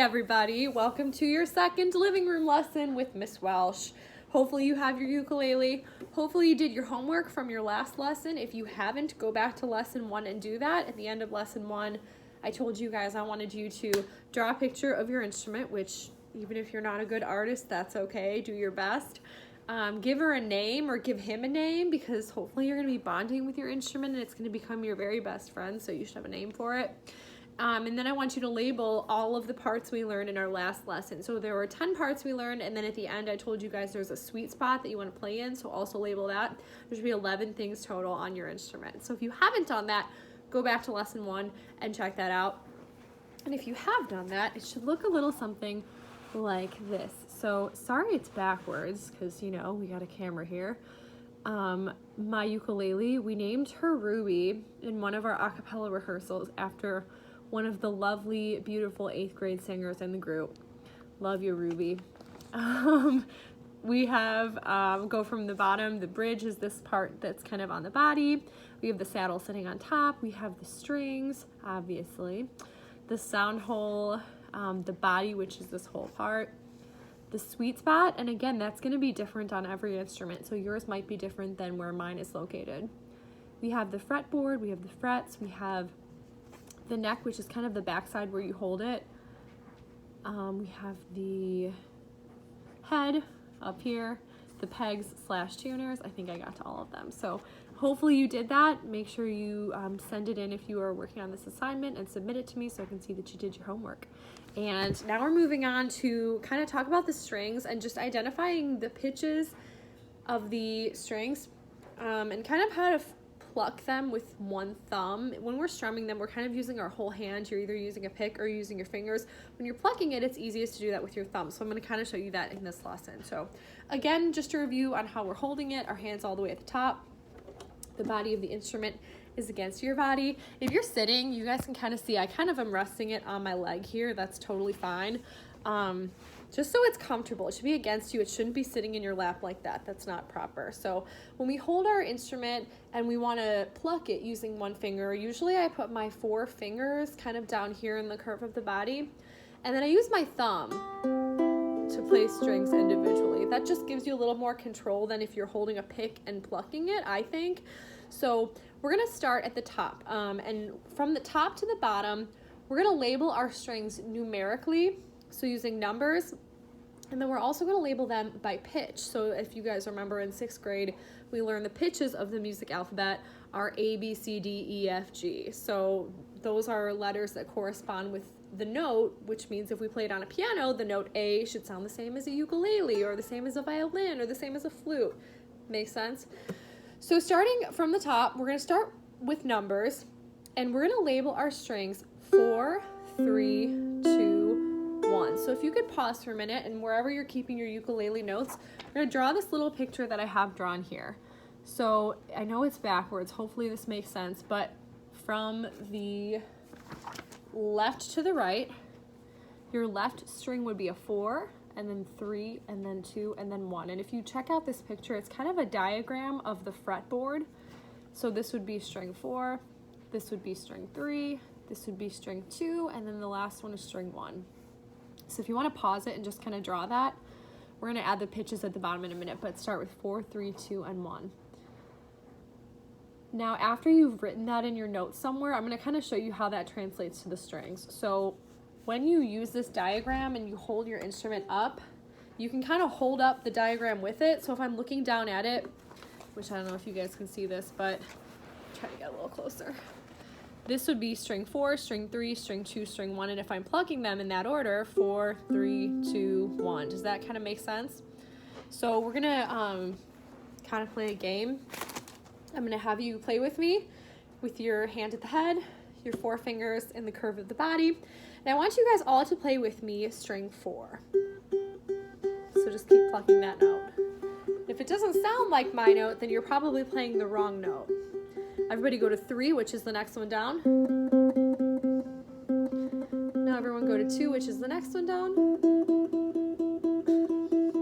everybody, welcome to your second living room lesson with Miss Welsh. Hopefully you have your ukulele. Hopefully you did your homework from your last lesson. If you haven't, go back to lesson 1 and do that. At the end of lesson 1, I told you guys I wanted you to draw a picture of your instrument, which even if you're not a good artist, that's okay. Do your best. Give her a name or give him a name, because hopefully you're going to be bonding with your instrument and it's going to become your very best friend, so you should have a name for it. And then I want you to label all of the parts we learned in our last lesson. So there were 10 parts we learned, and then at the end I told you guys there's a sweet spot that you want to play in, so also label that. There should be 11 things total on your instrument. So if you haven't done that, go back to lesson 1 and check that out. And if you have done that, it should look a little something like this. So sorry it's backwards, because you know we got a camera here. My ukulele, we named her Ruby in one of our a cappella rehearsals after one of the lovely, beautiful 8th grade singers in the group. Love you, Ruby. We have, go from the bottom, the bridge is this part that's kind of on the body. We have the saddle sitting on top. We have the strings, obviously. The sound hole, the body, which is this whole part. The sweet spot, and again, that's gonna be different on every instrument, so yours might be different than where mine is located. We have the fretboard, we have the frets, we have the neck, which is kind of the backside where you hold it. We have the head up here, the pegs / tuners. I think I got to all of them. So hopefully you did that. Make sure you send it in if you are working on this assignment and submit it to me so I can see that you did your homework. And now we're moving on to kind of talk about the strings and just identifying the pitches of the strings and kind of how to pluck them with one thumb. When we're strumming them, we're kind of using our whole hand. You're either using a pick or using your fingers. When you're plucking it, it's easiest to do that with your thumb. So I'm going to kind of show you that in this lesson. So again, just a review on how we're holding it. Our hands all the way at the top. The body of the instrument is against your body. If you're sitting, you guys can kind of see I kind of am resting it on my leg here. That's totally fine. Just so it's comfortable. It should be against you. It shouldn't be sitting in your lap like that. That's not proper. So when we hold our instrument and we want to pluck it using one finger, usually I put my 4 fingers kind of down here in the curve of the body, and then I use my thumb to play strings individually. That just gives you a little more control than if you're holding a pick and plucking it, I think. So we're going to start at the top, and from the top to the bottom, we're going to label our strings numerically. So using numbers, and then we're also going to label them by pitch. So if you guys remember in 6th grade, we learned the pitches of the music alphabet are A, B, C, D, E, F, G. So those are letters that correspond with the note, which means if we play it on a piano, the note A should sound the same as a ukulele or the same as a violin or the same as a flute. Makes sense? So starting from the top, we're going to start with numbers, and we're going to label our strings 4, 3, 2, 1. So if you could pause for a minute, and wherever you're keeping your ukulele notes, we're going to draw this little picture that I have drawn here. So I know it's backwards. Hopefully this makes sense, but from the left to the right, your left string would be a 4, and then 3, and then 2, and then 1. And if you check out this picture, it's kind of a diagram of the fretboard. So this would be string 4, this would be string 3, this would be string 2, and then the last one is string 1. So if you want to pause it and just kind of draw that, we're going to add the pitches at the bottom in a minute, but start with 4, 3, 2, and 1. Now, after you've written that in your notes somewhere, I'm going to kind of show you how that translates to the strings. So when you use this diagram and you hold your instrument up, you can kind of hold up the diagram with it. So if I'm looking down at it, which I don't know if you guys can see this, but try to get a little closer. This would be string 4, string 3, string 2, string 1, and if I'm plucking them in that order, 4, 3, 2, 1. Does that kind of make sense? So we're going to kind of play a game. I'm going to have you play with me with your hand at the head, your 4 fingers in the curve of the body, and I want you guys all to play with me string 4. So just keep plucking that note. If it doesn't sound like my note, then you're probably playing the wrong note. Everybody go to 3, which is the next one down. Now everyone go to 2, which is the next one down.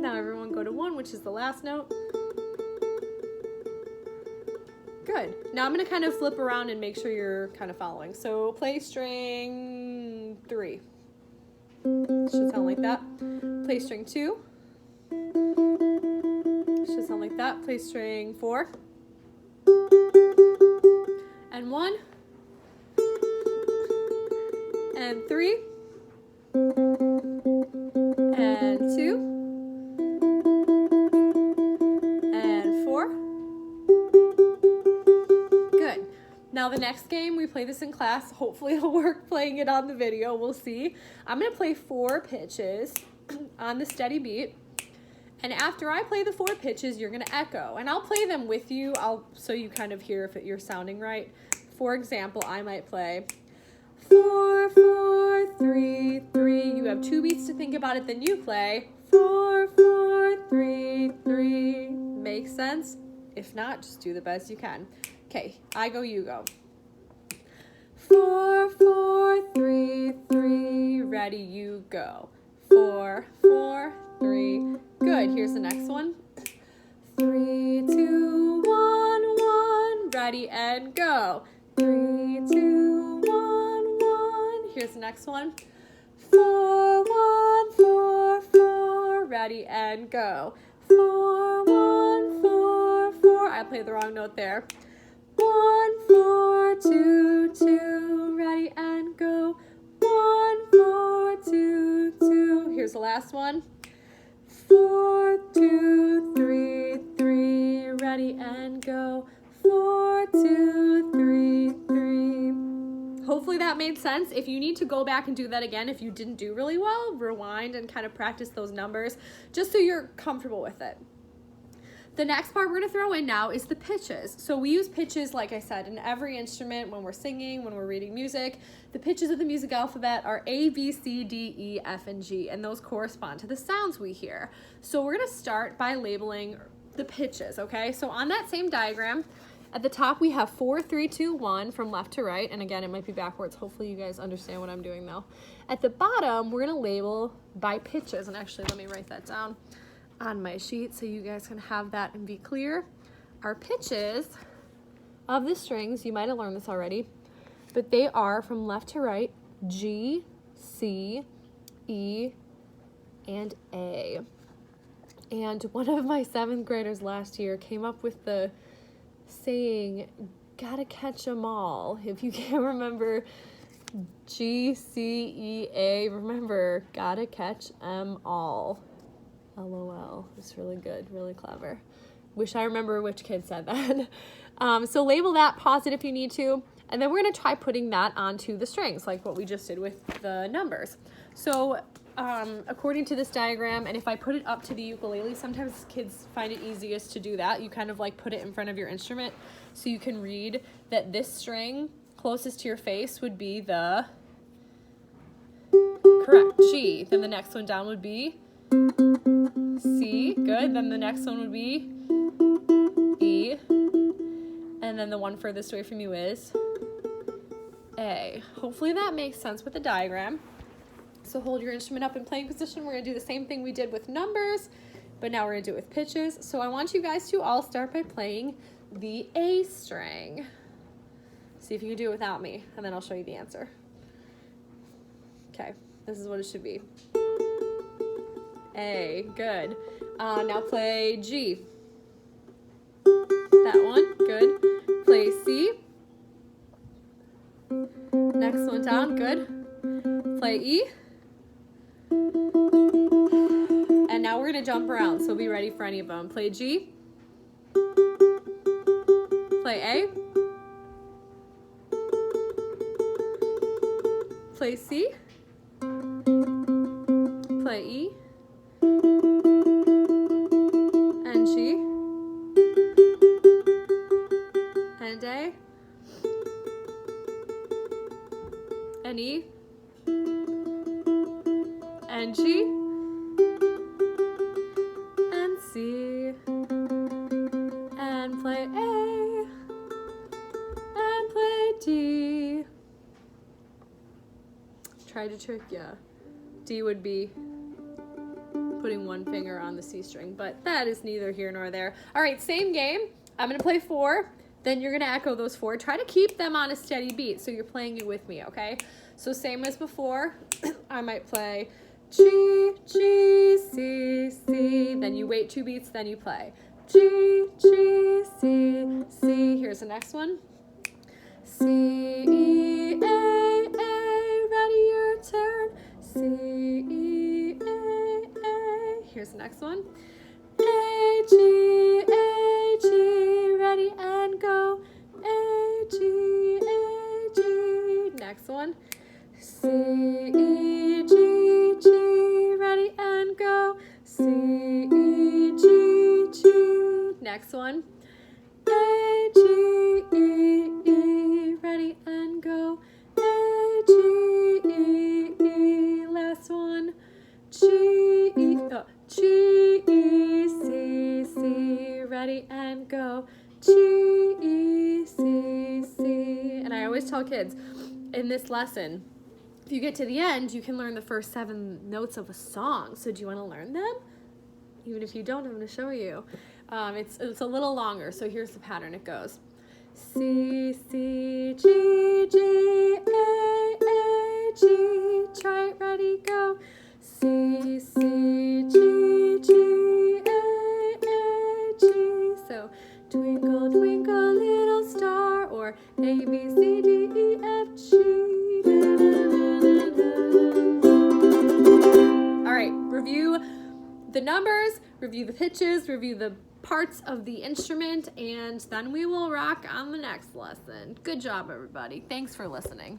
Now everyone go to 1, which is the last note. Good. Now I'm going to kind of flip around and make sure you're kind of following. So play string 3. Should sound like that. Play string 2. Should sound like that. Play string 4. And 1. And 3. And 2. And 4. Good. Now the next game, we play this in class. Hopefully it'll work playing it on the video. We'll see. I'm going to play 4 pitches on the steady beat. And after I play the 4 pitches, you're going to echo. And I'll play them with you so you kind of hear if you're sounding right. For example, I might play 4, 4, 3, 3. You have 2 beats to think about it, then you play 4, 4, 3, 3. Makes sense? If not, just do the best you can. Okay, I go, you go. 4, 4, 3, 3. Ready, you go. 4, 4, 3. Good. Here's the next one. 3, 2, 1, 1. Ready and go. 3, 2, 1, 1. Here's the next one. 4, 1, 4, 4. Ready and go. 4, 1, 4, 4. I played the wrong note there. 1, 4, 2, 2. Ready and go. 1, 4, 2, 2. Here's the last one. 4, 2, 3, 3. Ready and go. 4, 2, 3, 3. Hopefully that made sense. If you need to go back and do that again, if you didn't do really well, rewind and kind of practice those numbers just so you're comfortable with it. The next part we're going to throw in now is the pitches. So we use pitches, like I said, in every instrument when we're singing, when we're reading music. The pitches of the music alphabet are A, B, C, D, E, F, and G, and those correspond to the sounds we hear. So we're going to start by labeling the pitches, okay? So on that same diagram, at the top we have 4, 3, 2, 1 from left to right, and again, it might be backwards. Hopefully you guys understand what I'm doing though. At the bottom, we're going to label by pitches, and actually let me write that down on my sheet so you guys can have that and be clear. Our pitches of the strings, you might have learned this already, but they are from left to right, G, C, E, and A. And one of my 7th graders last year came up with the saying, gotta catch 'em all. If you can't remember G, C, E, A, remember, gotta catch 'em all. LOL. It's really good, really clever. Wish I remember which kid said that. So label that, pause it if you need to, and then we're going to try putting that onto the strings, like what we just did with the numbers. So according to this diagram, and if I put it up to the ukulele, sometimes kids find it easiest to do that. You kind of like put it in front of your instrument so you can read that this string closest to your face would be the correct G. Then the next one down would be C, good. Then the next one would be E. And then the one furthest away from you is A. Hopefully that makes sense with the diagram. So hold your instrument up in playing position. We're going to do the same thing we did with numbers, but now we're going to do it with pitches. So I want you guys to all start by playing the A string. See if you can do it without me, and then I'll show you the answer. Okay, this is what it should be. A, good. Now play G. That one, good. Play C. Next one down, good. Play E. And now we're gonna jump around, so be ready for any of them. Play G. Play A. Play C. Play E. And G. And A. And E. And G. And C. And play A. And play D. Try to trick ya. D would be putting one finger on the C string, but that is neither here nor there. All right, same game. I'm gonna play 4, then you're gonna echo those 4. Try to keep them on a steady beat so you're playing it with me, okay? So same as before, I might play G, G, C, C. Then you wait 2 beats, then you play. G, G, C, C. Here's the next one. C, E, A, ready your turn. C, E, A. Here's the next one. A, G, ready and go. A, G, next one. C, E, G, ready and go. C, E, G, next one. A, G, E, ready and go. A, G, E, last one. G, E, C, ready and go. G, E, C. And I always tell kids in this lesson, if you get to the end, you can learn the first 7 notes of a song. So do you want to learn them? Even if you don't, I'm going to show you. It's a little longer, so here's the pattern. It goes C, C, G, G, A, G. Try it, ready, go. C, C, G, G, A, G. So twinkle, twinkle, little star, or A, B, C, D, E, F, G. All right, review the numbers, review the pitches, review the parts of the instrument, and then we will rock on the next lesson. Good job, everybody. Thanks for listening.